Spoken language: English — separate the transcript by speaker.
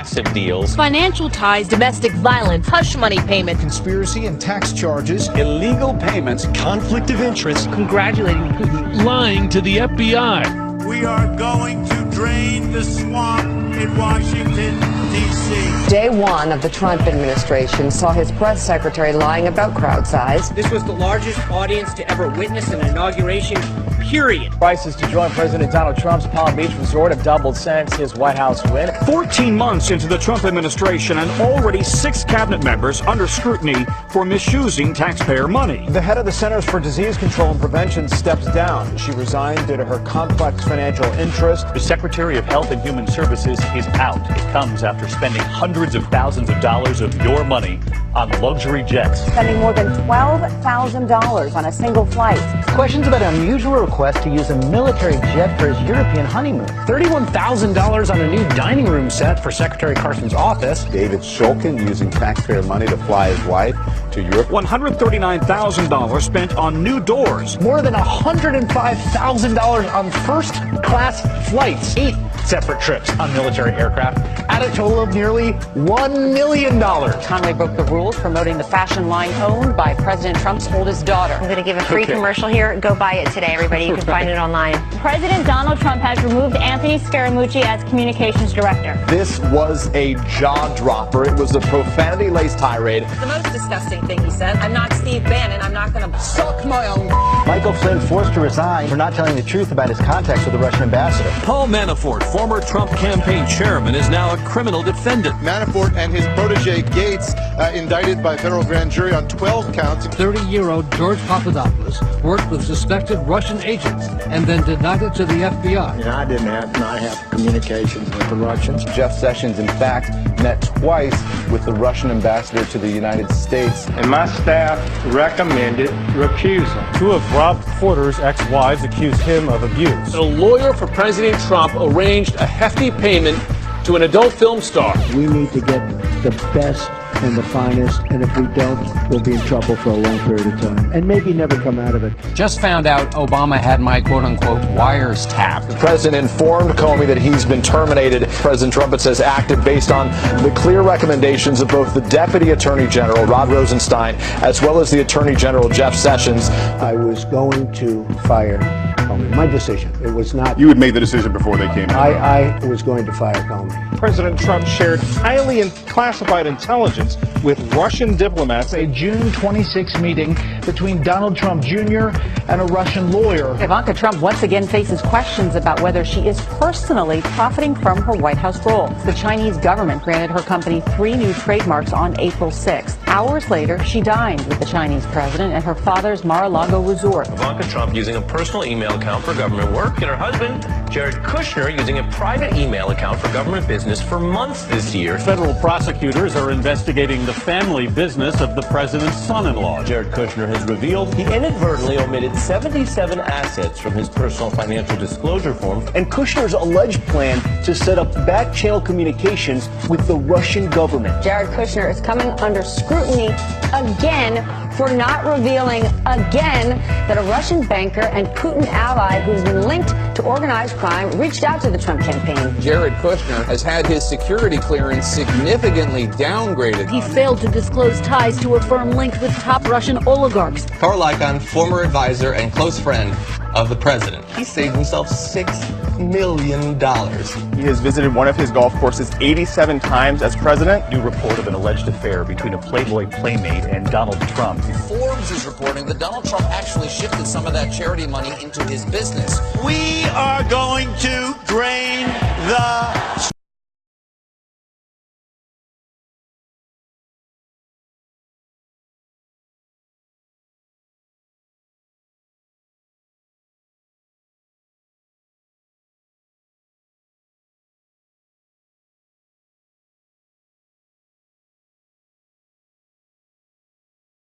Speaker 1: massive deals.
Speaker 2: Financial ties, domestic violence, hush money payments,
Speaker 3: conspiracy and tax charges,
Speaker 4: illegal payments, conflict of interest,
Speaker 2: congratulating Putin,
Speaker 5: lying to the FBI.
Speaker 6: We are going to drain the swamp in Washington, D.C.
Speaker 7: Day one of the Trump administration saw his press secretary lying about crowd size.
Speaker 8: This was the largest audience to ever witness an inauguration, period.
Speaker 9: Prices to join President Donald Trump's Palm Beach resort have doubled since his White House win.
Speaker 10: 14 months into the Trump administration and already 6 cabinet members under scrutiny for misusing taxpayer money.
Speaker 9: The head of the Centers for Disease Control and Prevention steps down. She resigned due to her complex financial interest.
Speaker 1: The Secretary of Health and Human Services is out. It comes after spending hundreds of thousands of dollars of your money on luxury jets.
Speaker 7: Spending more than $12,000 on a single flight.
Speaker 11: Questions about an unusual request to use a military jet for his European honeymoon.
Speaker 9: $31,000 on a new dining room set for Secretary Carson's office.
Speaker 12: David Shulkin using taxpayer money to fly his wife to Europe.
Speaker 10: $139,000 spent on new doors.
Speaker 9: More than $105,000 on first-class flights. 8 separate trips on military aircraft at a total of nearly $1 million.
Speaker 7: Conway broke the rules, promoting the fashion line owned by President Trump's oldest daughter.
Speaker 13: I'm going to give a free commercial here. Go buy it today, everybody. You can find it online.
Speaker 14: President Donald Trump has removed Anthony Scaramucci as communications director.
Speaker 15: This was a jaw-dropper. It was a profanity-laced tirade.
Speaker 2: the most disgusting thing he said. I'm not Steve Bannon. I'm not going to suck my own.
Speaker 11: Michael Flynn forced to resign for not telling the truth about his contacts with the Russian ambassador.
Speaker 5: Paul Manafort, former Trump campaign chairman, is now a criminal defendant.
Speaker 16: Manafort and his protege Gates indicted by federal grand jury on 12 counts.
Speaker 5: 30-year-old George Papadopoulos worked with suspected Russian agents and then denied it to the FBI.
Speaker 17: And I didn't have communications with the Russians.
Speaker 12: Jeff Sessions, in fact, met twice with the Russian ambassador to the United States.
Speaker 17: And my staff recommended recusal.
Speaker 9: 2 of Rob Porter's ex-wives accused him of abuse.
Speaker 5: A lawyer for President Trump arranged a hefty payment to an adult film star.
Speaker 17: We need to get the best and the finest, and if we don't, we'll be in trouble for a long period of time, and maybe never come out of it.
Speaker 9: Just found out Obama had my quote-unquote wires tapped.
Speaker 15: The president informed Comey that he's been terminated. President Trump, it says, acted based on the clear recommendations of both the Deputy Attorney General, Rod Rosenstein, as well as the Attorney General, Jeff Sessions.
Speaker 17: I was going to fire Comey. My decision. It was not...
Speaker 16: You had made the decision before they came in.
Speaker 17: I was going to fire Comey.
Speaker 9: President Trump shared highly classified intelligence with Russian diplomats. A June 26 meeting between Donald Trump Jr. and a Russian lawyer.
Speaker 7: Ivanka Trump once again faces questions about whether she is personally profiting from her White House role. The Chinese government granted her company 3 new trademarks on April 6th. Hours later, she dined with the Chinese president at her father's Mar-a-Lago resort.
Speaker 1: Ivanka Trump using a personal email account for government work, and her husband, Jared Kushner, using a private email account for government business for months this year.
Speaker 5: Federal prosecutors are investigating the family business of the president's son-in-law.
Speaker 1: Jared Kushner has revealed he inadvertently omitted 77 assets from his personal financial disclosure form.
Speaker 11: And Kushner's alleged plan to set up back-channel communications with the Russian government.
Speaker 13: Jared Kushner is coming under scrutiny again for not revealing again that a Russian banker and Putin ally who's been linked to organized crime reached out to the Trump campaign.
Speaker 3: Jared Kushner has had his security clearance significantly downgraded.
Speaker 2: He failed to disclose ties to a firm linked with top Russian oligarchs.
Speaker 8: Carl Icahn, former advisor and close friend of the president. He saved himself $6 million.
Speaker 16: He has visited one of his golf courses 87 times as president.
Speaker 1: New report of an alleged affair between a Playboy playmate and Donald Trump.
Speaker 3: Forbes is reporting that Donald Trump actually shifted some of that charity money into his business.
Speaker 6: We are going to drain the